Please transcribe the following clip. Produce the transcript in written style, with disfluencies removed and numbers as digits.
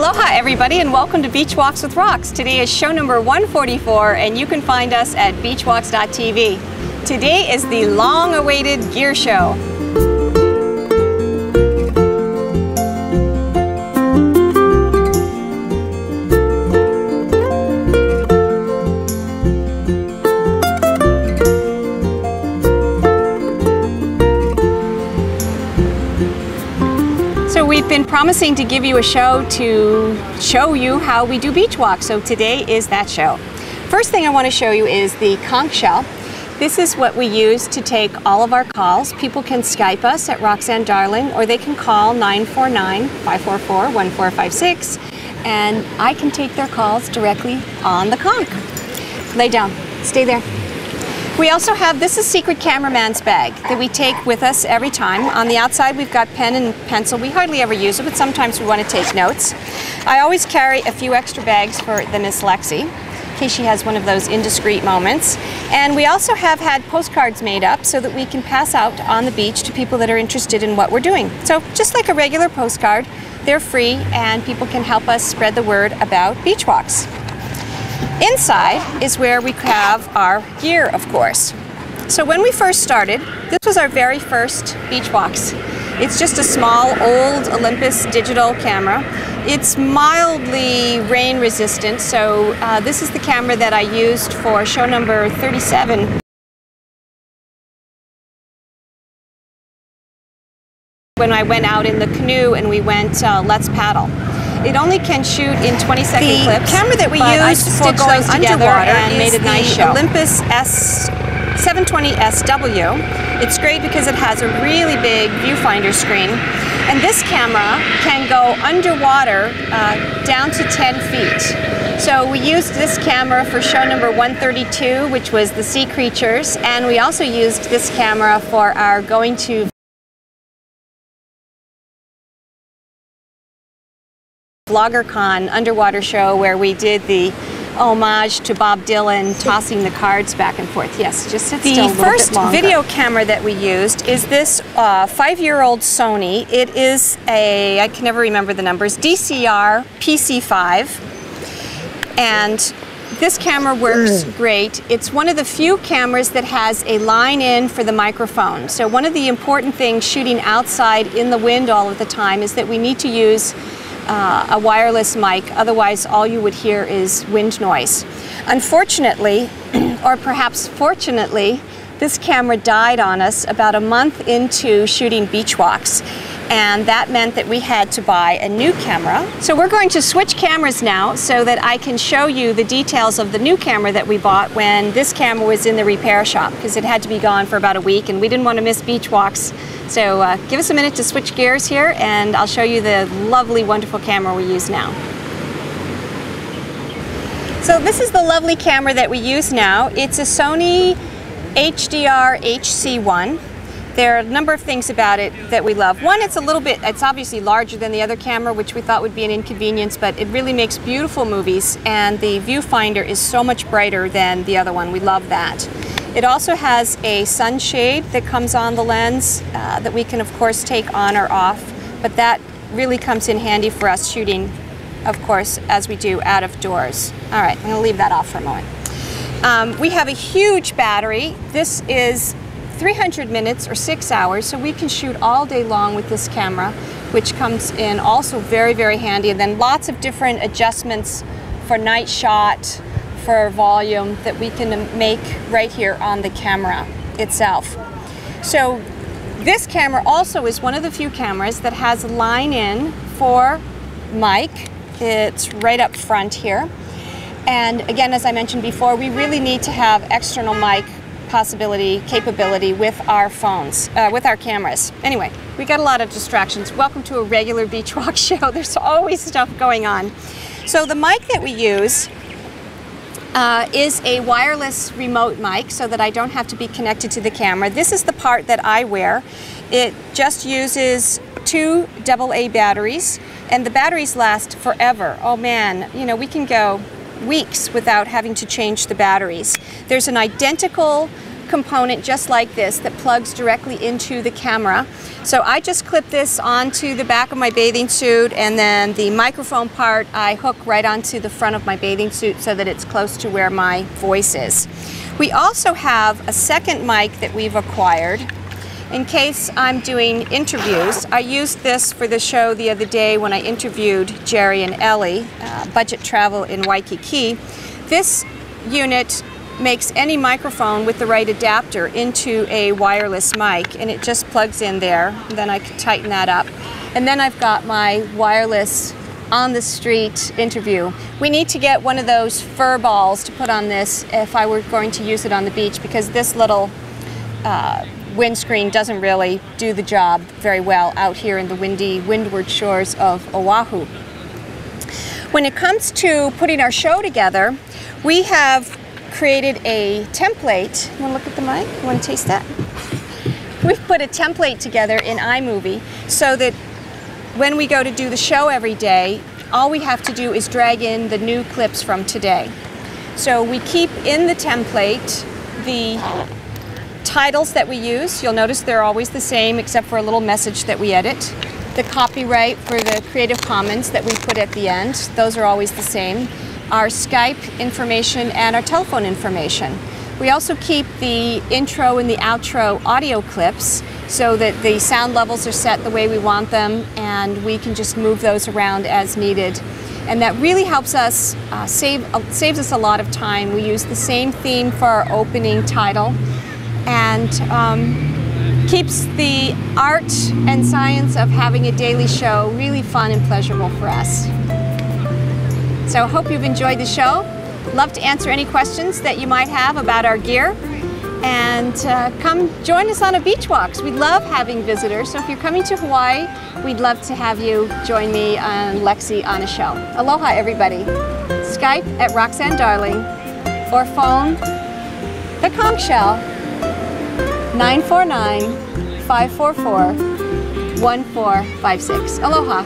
Aloha everybody and welcome to Beach Walks with Rocks. Today is show number 144 and you can find us at beachwalks.tv. Today is the long-awaited gear show. So we've been promising to give you a show to show you how we do beach walks, so today is that show. First thing I want to show you is the conch shell. This is what we use to take all of our calls. People can Skype us at Roxanne Darling, or they can call 949-544-1456, and I can take their calls directly on the conch. Lay down, stay there. We also have, this is Secret Cameraman's bag that we take with us every time. On the outside we've got pen and pencil. We hardly ever use it, but sometimes we want to take notes. I always carry a few extra bags for the Miss Lexi, in case she has one of those indiscreet moments. And we also have had postcards made up so that we can pass out on the beach to people that are interested in what we're doing. So just like a regular postcard, they're free and people can help us spread the word about beach walks. Inside is where we have our gear, of course. So when we first started, this was our very first beach walks. It's just a small old Olympus digital camera. It's mildly rain resistant, so this is the camera that I used for show number 37. When I went out in the canoe and we went let's paddle. It only can shoot in 20-second clips. The camera that we used for going underwater and made a nice show. Olympus S720 SW. It's great because it has a really big viewfinder screen. And this camera can go underwater down to 10 feet. So we used this camera for show number 132, which was the sea creatures. And we also used this camera for our going to VloggerCon underwater show where we did the homage to Bob Dylan tossing the cards back and forth. Yes, just sit still a little bit longer. The first video camera that we used is this 5-year-old Sony. It is a, I can never remember the numbers, DCR PC5. And this camera works great. It's one of the few cameras that has a line in for the microphone. So one of the important things shooting outside in the wind all of the time is that we need to use a wireless mic, otherwise all you would hear is wind noise. Unfortunately, or perhaps fortunately, this camera died on us about a month into shooting beach walks, and that meant that we had to buy a new camera. So we're going to switch cameras now so that I can show you the details of the new camera that we bought when this camera was in the repair shop, because it had to be gone for about a week and we didn't want to miss beach walks. So give us a minute to switch gears here and I'll show you the lovely, wonderful camera we use now. So this is the lovely camera that we use now. It's a Sony HDR HC1. There are a number of things about it that we love. One, it's obviously larger than the other camera, which we thought would be an inconvenience, but it really makes beautiful movies, and the viewfinder is so much brighter than the other one. We love that. It also has a sunshade that comes on the lens that we can, of course, take on or off, but that really comes in handy for us shooting, of course, as we do out of doors. All right, I'm going to leave that off for a moment. We have a huge battery. This is 300 minutes or 6 hours, so we can shoot all day long with this camera, which comes in also very, very handy. And then lots of different adjustments for night shot, for volume that we can make right here on the camera itself. So this camera also is one of the few cameras that has a line in for mic. It's right up front here. And again, as I mentioned before, we really need to have external mic capability with our phones, with our cameras. Anyway, we got a lot of distractions. Welcome to a regular beach walk show. There's always stuff going on. So the mic that we use is a wireless remote mic so that I don't have to be connected to the camera. This is the part that I wear. It just uses 2 AA batteries and the batteries last forever. Oh man, you know, we can go weeks without having to change the batteries. There's an identical component just like this that plugs directly into the camera. So I just clip this onto the back of my bathing suit, and then the microphone part I hook right onto the front of my bathing suit so that it's close to where my voice is. We also have a second mic that we've acquired in case I'm doing interviews. I used this for the show the other day when I interviewed Jerry and Ellie, budget travel in Waikiki. This unit makes any microphone with the right adapter into a wireless mic, and it just plugs in there. And then I can tighten that up. And then I've got my wireless on the street interview. We need to get one of those fur balls to put on this if I were going to use it on the beach, because this little windscreen doesn't really do the job very well out here in the windy windward shores of Oahu. When it comes to putting our show together, we have created a template. You want to look at the mic? You want to taste that? We've put a template together in iMovie so that when we go to do the show every day, all we have to do is drag in the new clips from today. So we keep in the template the titles that we use. You'll notice they're always the same except for a little message that we edit. The copyright for the Creative Commons that we put at the end, those are always the same. Our Skype information and our telephone information. We also keep the intro and the outro audio clips so that the sound levels are set the way we want them, and we can just move those around as needed. And that really helps us, saves us a lot of time. We use the same theme for our opening title, and keeps the art and science of having a daily show really fun and pleasurable for us. So I hope you've enjoyed the show. Love to answer any questions that you might have about our gear. And come join us on a beach walks. We love having visitors. So if you're coming to Hawaii, we'd love to have you join me and Lexi on a show. Aloha, everybody. Skype at Roxanne Darling, or phone the conch shell 949-544-1456. Aloha.